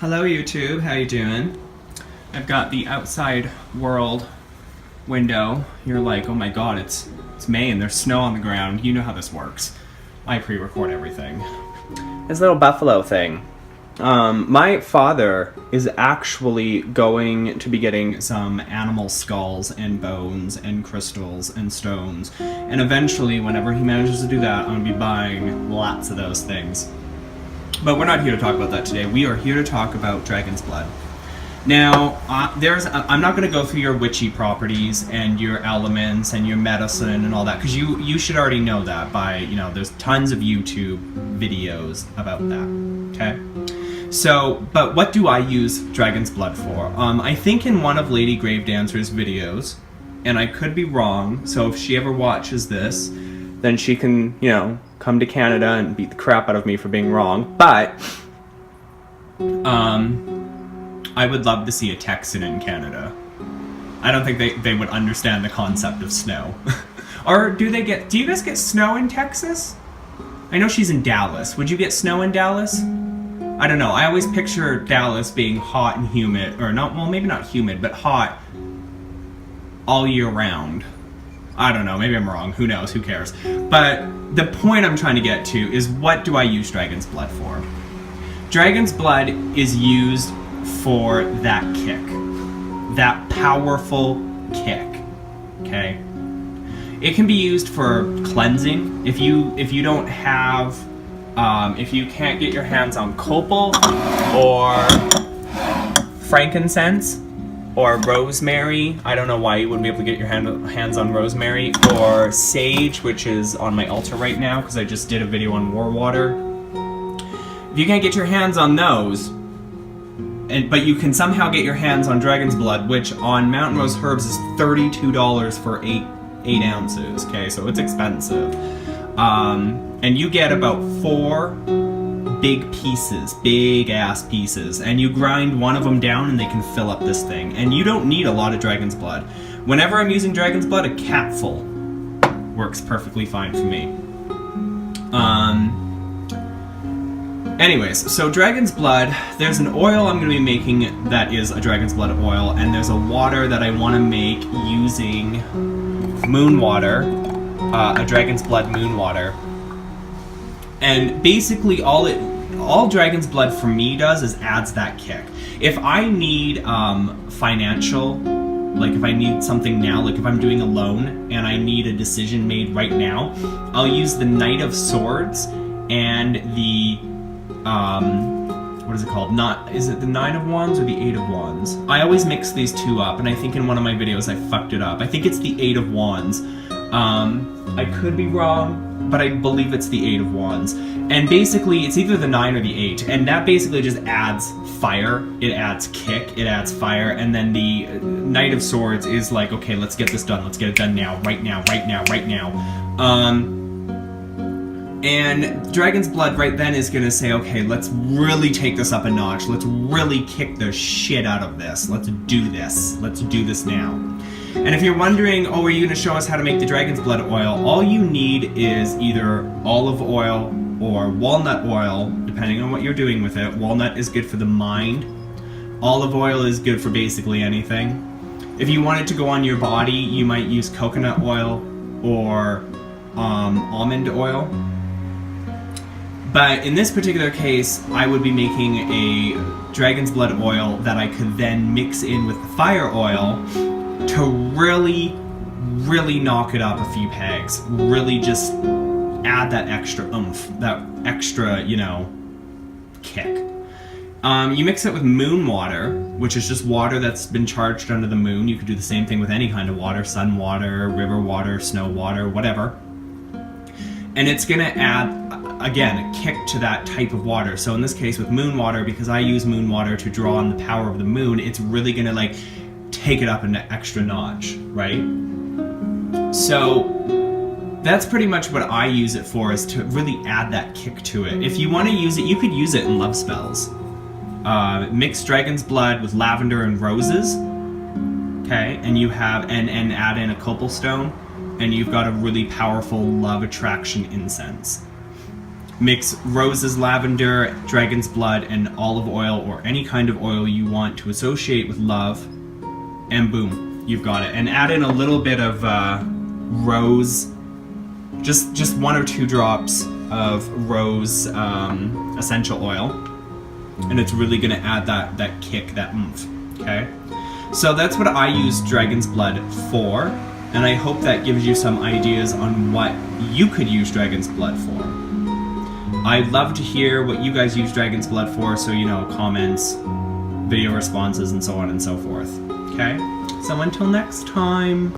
Hello YouTube, how you doing? I've got the outside world window. You're like, oh my god, it's May and there's snow on the ground. You know how this works. I pre-record everything. This little buffalo thing. My father is actually going to be getting some animal skulls and bones and crystals and stones. And eventually, whenever he manages to do that, I'm going to be buying lots of those things. But we're not here to talk about that today. We are here to talk about Dragon's Blood. Now, I'm not going to go through your witchy properties and your elements and your medicine and all that, because you should already know that by, there's tons of YouTube videos about that, okay? So, but what do I use Dragon's Blood for? I think in one of Lady Gravedancer's videos, and I could be wrong, so if she ever watches this, then she can, come to Canada and beat the crap out of me for being wrong. But I would love to see a Texan in Canada. I don't think they would understand the concept of snow. Or do you guys get snow in Texas? I know she's in Dallas. Would you get snow in Dallas? I don't know. I always picture Dallas being hot and humid, or not, well, maybe not humid, but hot all year round. I don't know, maybe I'm wrong, who knows, who cares. But the point I'm trying to get to is, what do I use Dragon's Blood for? Dragon's Blood is used for that kick. That powerful kick, okay? It can be used for cleansing. If you don't have, if you can't get your hands on copal or frankincense, or rosemary. I don't know why you wouldn't be able to get your hands on rosemary. Or sage, which is on my altar right now because I just did a video on war water. If you can't get your hands on those, but you can somehow get your hands on Dragon's Blood, which on Mountain Rose Herbs is $32 for 8 ounces. Okay, so it's expensive. And you get about 4 big ass pieces, and you grind one of them down and they can fill up this thing. And you don't need a lot of Dragon's Blood. Whenever I'm using Dragon's Blood, a capful works perfectly fine for me. Anyways, so Dragon's Blood, there's an oil I'm going to be making that is a Dragon's Blood oil, and there's a water that I want to make using moon water, a Dragon's Blood moon water. And basically all Dragon's Blood for me does is adds that kick. If I need financial, like if I need something now, like if I'm doing a loan and I need a decision made right now, I'll use the Knight of Swords and the, what is it called? Is it the 9 of Wands or the 8 of Wands? I always mix these two up, and I think in one of my videos I fucked it up. I think it's the 8 of Wands. I could be wrong, but I believe it's the 8 of Wands. And basically, it's either the 9 or the 8, and that basically just adds fire, it adds kick, it adds fire, and then the Knight of Swords is like, okay, let's get this done, let's get it done now, right now, right now, right now. And Dragon's Blood right then is gonna say, okay, let's really take this up a notch, let's really kick the shit out of this, let's do this now. And if you're wondering, oh, are you going to show us how to make the Dragon's Blood oil? All you need is either olive oil or walnut oil, depending on what you're doing with it. Walnut is good for the mind. Olive oil is good for basically anything. If you want it to go on your body, you might use coconut oil or almond oil. But in this particular case, I would be making a Dragon's Blood oil that I could then mix in with the fire oil to really knock it up a few pegs. Really just add that extra oomph, that extra, kick. You mix it with moon water, which is just water that's been charged under the moon. You could do the same thing with any kind of water, sun water, river water, snow water, whatever. And it's gonna add, again, a kick to that type of water. So in this case with moon water, because I use moon water to draw on the power of the moon, it's really gonna take it up an extra notch, right? So that's pretty much what I use it for, is to really add that kick to it. If you want to use it, you could use it in love spells. Mix Dragon's Blood with lavender and roses, okay, and you have and add in a copal stone, and you've got a really powerful love attraction incense. Mix roses, lavender, dragon's blood, and olive oil, or any kind of oil you want to associate with love, and boom, you've got it. And add in a little bit of rose, just 1 or 2 drops of rose essential oil, and it's really gonna add that kick, that oomph. Okay, so that's what I use dragon's blood for, and I hope that gives you some ideas on what you could use dragon's blood for. I'd love to hear what you guys use dragon's blood for, so comments, video responses, and so on and so forth. Okay, so until next time.